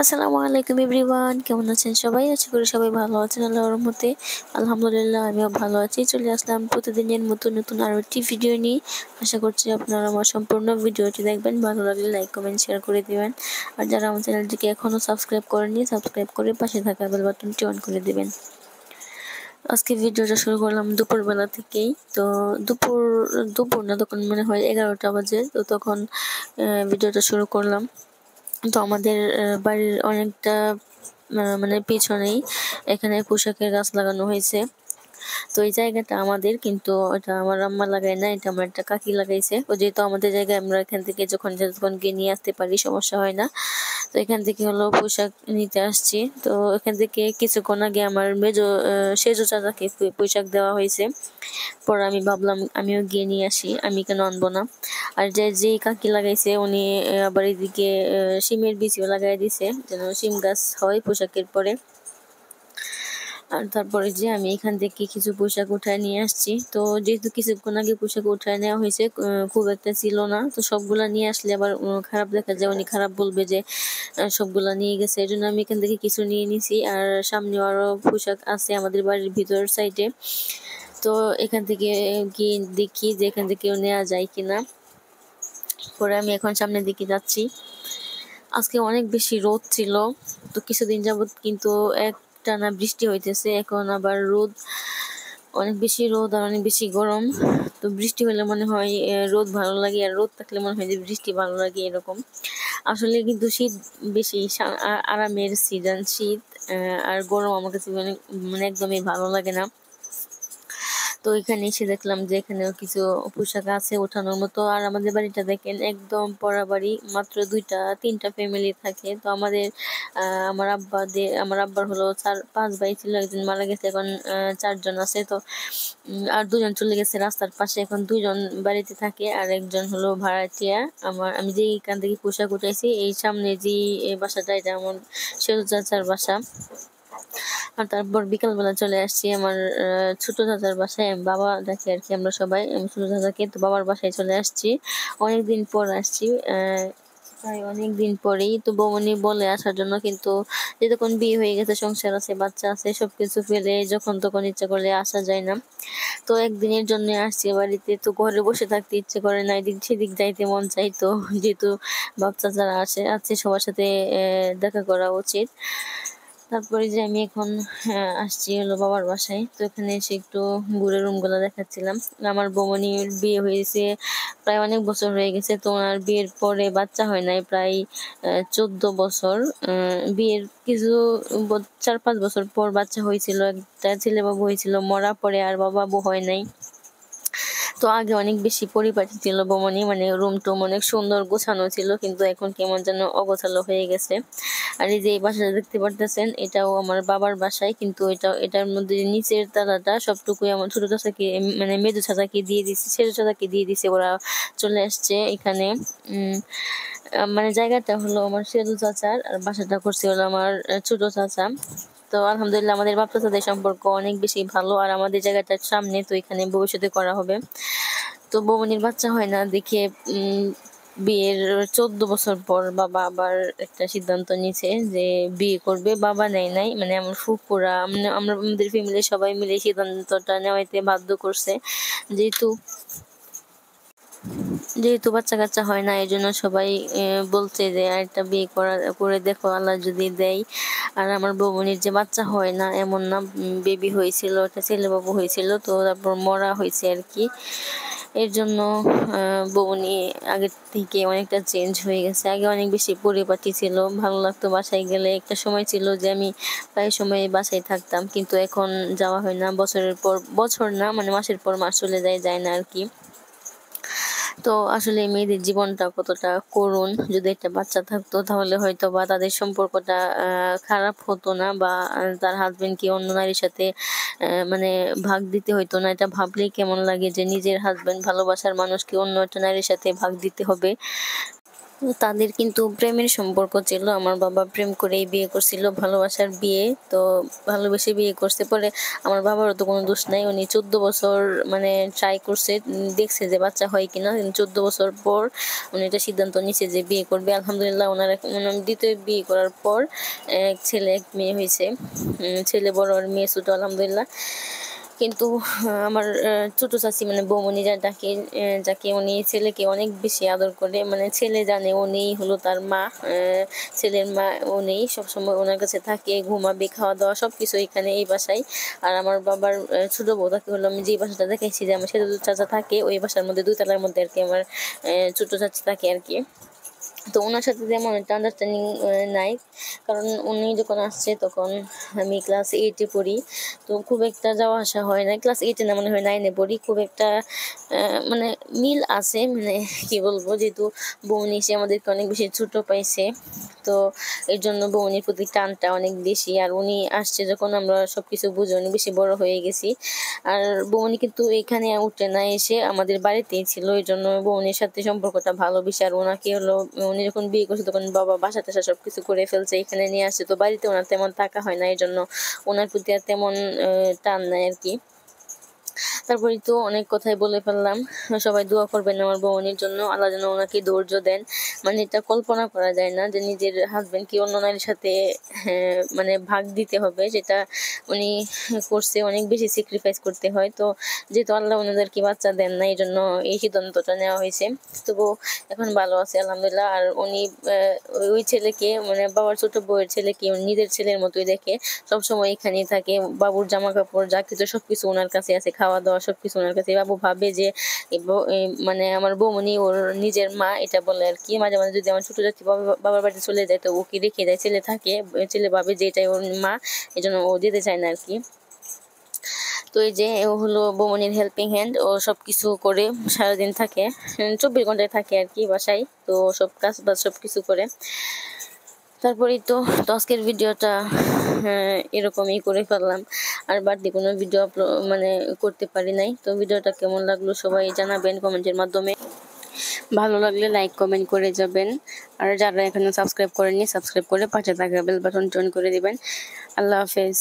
আসসালামু আলাইকুম এভরিওয়ান, কেমন আছেন সবাই? আশা করি সবাই ভালো আছেন আল্লাহর রহমতে। আলহামদুলিল্লাহ আমিও ভালো আছি। চলে আসলাম প্রতিদিনের নতুন আরো একটি ভিডিও নিয়ে। আশা করছি আপনারা আমার সম্পূর্ণ ভিডিওটি দেখবেন, ভালো লাগলে লাইক কমেন্ট শেয়ার করে দিবেন। আর যারা আমার চ্যানেলটিকে এখনো সাবস্ক্রাইব করেননি, সাবস্ক্রাইব করে পাশে থাকা বেল বাটনটি অন করে দিবেন। আজকে ভিডিওটা শুরু করলাম দুপুরবেলা থেকেই। তো দুপুর দুপুর না, তখন মনে হয় 11টা বাজে। তো তখন ভিডিওটা শুরু করলাম। তো আমাদের বাড়ির অনেকটা মানে পিছনেই এখানে পোশাকের গাছ লাগানো হয়েছে। তো এই জায়গাটা আমাদের, কিন্তু এটা আমার আম্মা লাগায় না, এটা আমার একটা কাকি লাগাইছে। ও যেহেতু আমাদের জায়গায়, আমরা এখান থেকে যখন গিয়ে নিয়ে আসতে পারি, সমস্যা হয় না। তো এখান থেকে হলো পোশাক নিতে আসছি। তো এখান থেকে কিছুক্ষণ আগে আমার সেজো চাচাকে পোশাক দেওয়া হয়েছে। পরে আমি ভাবলাম আমিও গিয়ে নিয়ে আসি, আমি কেন আনবো না। আর যেই কাকি লাগাইছে উনি আবার এদিকে শিমের বীজও লাগাই দিছে, যেন শিম গাছ হয় পোশাকের পরে। আর তারপরে যে আমি এখান থেকে কিছু পোশাক উঠায় নিয়ে আসছি। তো যেহেতু কিছুক্ষণ আগে পোশাক উঠায় নেওয়া হয়েছে, খুব একটা ছিল না। তো সবগুলা নিয়ে আসলে আবার খারাপ দেখা যায়, উনি খারাপ বলবে যে সবগুলা নিয়ে গেছে। এই জন্য আমি এখান থেকে কিছু নিয়ে নিছি। আর সামনে আরো পোশাক আছে আমাদের বাড়ির ভিতর সাইডে। তো এখান থেকে গিয়ে দেখি যে এখান থেকে নেওয়া যায় কিনা। পরে আমি এখন সামনের দিকে যাচ্ছি। আজকে অনেক বেশি রোদ ছিল। তো কিছুদিন যাবত কিন্তু একটানা বৃষ্টি হইতেছে, এখন আবার রোদ, অনেক বেশি রোদ আর অনেক বেশি গরম। তো বৃষ্টি হলে মনে হয় রোদ ভালো লাগে, আর রোদ থাকলে মনে হয় যে বৃষ্টি ভালো লাগে, এরকম। আসলে কিন্তু শীত বেশি আরামের সিজন শীত। আর গরম আমার কাছে মানে একদমই ভালো লাগে না। তো এখানে এসে দেখলাম যে এখানেও কিছু পোশাক আছে ওঠানোর মতো। আর আমাদের বাড়িটা দেখেন একদম পড়া বাড়ি, মাত্র 2-3টা ফ্যামিলি থাকে। তো আমার আব্বার হলো 4-5 ভাই ছিল, একজন মারা গেছে, এখন 4জন আছে। তো আর 2জন চলে গেছে রাস্তার পাশে, এখন 2জন বাড়িতে থাকে, আর একজন হলো ভাড়াটিয়া। আমি যে এখান থেকে পোশাক উঠাইছি, এই সামনে যে বাসাটা, এটা আমার সেজু চাচার বাসা। আর তারপর বিকালবেলা চলে আসছি আমার ছোট চাচার বাসায়। বাবা ডাকে আর কি আমরা সবাই, আমি ছোট চাচাকে। তো বাবার বাসায় চলে আসছি, অনেকদিন পর আসছি, প্রায় অনেকদিন পরেই। তো বৌমনি বলে আসার জন্য, কিন্তু যতক্ষণ বিয়ে হয়ে গেছে, সংসার আছে, বাচ্চা আছে, সবকিছু ফেলে যখন তখন ইচ্ছা করলে আসা যায় না। তো একদিনের জন্য আসছি বাড়িতে। তো ঘরে বসে থাকতে ইচ্ছে করে না, এদিক সেদিক যাইতে মন চাই। তো যেহেতু বাচ্চা যারা আছে সবার সাথে দেখা করা উচিত। তারপরে যে আমি এখন আসছি হলো বাবার বাসায়। তো এখানে এসে একটু ঘুরে রুমগুলো দেখাচ্ছিলাম। আমার বোমনির বিয়ে হয়েছে প্রায় অনেক বছর হয়ে গেছে। তো ওনার বিয়ের পরে বাচ্চা হয় নাই প্রায় 14 বছর। বিয়ের কিছু 4-5 বছর পর বাচ্চা হয়েছিল, একটা ছেলে বাবু হয়েছিল। মরা পরে আর বাবু হয় নাই। তো আগে অনেক বেশি পরিপাটি ছিল বৌমনি, মানে রুম টুম অনেক সুন্দর গোছানো ছিল, কিন্তু এখন কেমন যেন অগোছালো হয়ে গেছে। আর এই যে এই বাসাটা দেখতে পারতেছেন, এটাও আমার বাবার বাসায়, কিন্তু এটার মধ্যে নিচের তালাটা সবটুকুই আমার ছোট চাচাকে, মানে মেজো চাচাকে দিয়ে দিছে, ছেলে চাচাকে দিয়ে দিছে। ওরা চলে আসছে এখানে। মানে জায়গাটা হলো আমার সেজু চাচার, আর বাসাটা করছে হলো আমার ছোট চাচা। তো আলহামদুলিল্লাহ আমাদের বাপ চাচাদের সম্পর্ক অনেক বেশি ভালো, আর আমাদের জায়গাটার সামনে, তো এখানে ভবিষ্যতে করা হবে। তো বৌমনির বাচ্চা হয় না দেখে বিয়ের 14 বছর পর বাবা আবার একটা সিদ্ধান্ত নিয়েছে যে বিয়ে করবে। বাবা নেয় নাই, মানে আমার ফুফুরা, আমরা আমাদের ফ্যামিলির সবাই মিলে সিদ্ধান্তটা নেওয়াইতে বাধ্য করছে। যেহেতু যেহেতু বাচ্চা কাচ্চা হয় না, এই জন্য সবাই বলছে যে একটা বিয়ে করে দেখো, আল্লাহ যদি দেয়। আর আমার বৌমনির যে বাচ্চা হয় না এমন না, বেবি হয়েছিল, একটা ছেলে বাবু হয়েছিল। তো তারপর মরা হয়েছে আর কি। এর জন্য বৌমনি আগের থেকে অনেকটা চেঞ্জ হয়ে গেছে। আগে অনেক বেশি পরিপাটি ছিল, ভালো লাগতো বাসায় গেলে। একটা সময় ছিল যে আমি প্রায় সময় বাসায় থাকতাম, কিন্তু এখন যাওয়া হয় না। বছরের পর বছর না, মানে মাসের পর মাস চলে যায় না আর কি। তো আসলে মেয়েদের জীবনটা কতটা করুণ। যদি একটা বাচ্চা থাকতো তাহলে হয়তো বা তাদের সম্পর্কটা খারাপ হতো না, বা তার হাজবেন্ডকে অন্য নারীর সাথে মানে ভাগ দিতে হইতো না। এটা ভাবলেই কেমন লাগে যে নিজের হাজবেন্ড, ভালোবাসার মানুষকে অন্য একটা নারীর সাথে ভাগ দিতে হবে। তাদের কিন্তু প্রেমের সম্পর্ক ছিল। আমার বাবা প্রেম করেই বিয়ে করছিল, ভালোবাসার বিয়ে। তো ভালোবেসে বিয়ে করছে। পরে আমার বাবারও তো কোনো দোষ নাই, উনি 14 বছর মানে ট্রাই করছে, দেখছে যে বাচ্চা হয় কিনা। 14 বছর পর উনি এটা সিদ্ধান্ত নিচ্ছে যে বিয়ে করবে। আলহামদুলিল্লাহ ওনার দ্বিতীয় বিয়ে করার পর এক ছেলে এক মেয়ে হয়েছে। ছেলে বড় আর মেয়ে ছোট আলহামদুলিল্লাহ। কিন্তু আমার ছোট চাচি মানে বৌমনি যাকে যাকে উনি ছেলেকে অনেক বেশি আদর করে, মানে ছেলে জানে উনি হলো তার মা, ছেলের মা উনি সবসময় ওনার কাছে থাকে, ঘুমাবে, খাওয়া দাওয়া সবকিছু এখানে এই বাসায়। আর আমার বাবার ছোট বউ তাকে হলো আমি যে বাসাটা দেখাইছি যে আমার সেটা চাচা থাকে ওই বাসার মধ্যে 2 তলার মধ্যে আর কি আমার ছোট চাচি থাকে আর কি। তো ওনার সাথে তেমন একটা আন্ডারস্ট্যান্ডিং নাই, কারণ উনি যখন আসছে তখন আমি ক্লাস 8-এ পড়ি। তো খুব একটা যাওয়া আসা হয় না, ক্লাস 8-এ না মনে হয় 9-এ পড়ি। খুব একটা মানে মিল আছে, মানে কি বলবো, যেহেতু বৌনি সে আমাদেরকে অনেক বেশি ছোট পাইছে, তো এর জন্য বৌনির প্রতি টানটা অনেক বেশি। আর উনি আসছে যখন আমরা সবকিছু বুঝে অনেক বেশি বড় হয়ে গেছি। আর বৌনি কিন্তু এখানে উঠে না, এসে আমাদের বাড়িতেই ছিল, এই জন্য বৌনির সাথে সম্পর্কটা ভালো বেশি। আর ওনাকে হলো উনি যখন বিয়ে করছে তখন বাবা বাসা টাসা সবকিছু করে ফেলছে, এখানে নিয়ে আসছে। তো বাড়িতে ওনার তেমন থাকা হয় না, এই জন্য ওনার প্রতি আর তেমন টান নাই আর কি। তারপরে তো অনেক কথাই বলে ফেললাম। সবাই দোয়া করবেন আমার বৌনির জন্য, আল্লাহ যেন ওনাকে ধৈর্য দেন। মানে এটা কল্পনা করা যায় না যে নিজের হাজবেন্ডকে অন্য নারীর সাথে মানে ভাগ দিতে হবে, যেটা উনি করছে। অনেক বেশি স্যাক্রিফাইস করতে হয়। তো যেহেতু আল্লাহ ওনাদেরকে বাচ্চা দেন না, এই জন্য এই সিদ্ধান্তটা নেওয়া হয়েছে। তবু এখন ভালো আছে আলহামদুলিল্লাহ। আর উনি ওই ছেলেকে মানে বাবার ছোট বউয়ের ছেলেকে নিজের ছেলের মতোই দেখে, সবসময় এখানেই থাকে। বাবুর জামা কাপড় যা কিছু সবকিছু ওনার কাছে আছে, খাওয়া দাওয়া সবকিছু ওনার কাছে। বাবু ভাবে যে মানে আমার বৌমনি ওর নিজের মা, এটা বলে আর কি। মাঝে মাঝে যদি আমার ছোট জাতি বাবার বাড়িতে চলে যায় তো ওকে রেখে যায়, ছেলে থাকে, ছেলে ভাবে যে এটাই ওর মা, এই জন্য ও যেতে চায় না আর কি। তো এই যে ও হলো বৌমনির হেল্পিং হ্যান্ড, ও সবকিছু করে সারাদিন থাকে, 24 ঘন্টায় থাকে আর কি বাসায়। তো সব কাজ বাজ সবকিছু করে। তারপরেই তো আজকের ভিডিওটা এরকমই করে ফেললাম। আর বাড়তি কোনো ভিডিও মানে করতে পারি নাই। তো ভিডিওটা কেমন লাগলো সবাই জানাবেন কমেন্টের মাধ্যমে। ভালো লাগলে লাইক কমেন্ট করে যাবেন। আর যারা এখনো সাবস্ক্রাইব করেননি সাবস্ক্রাইব করে পাশে থাকা বেল বাটন অন করে দিবেন। আল্লাহ হাফেজ।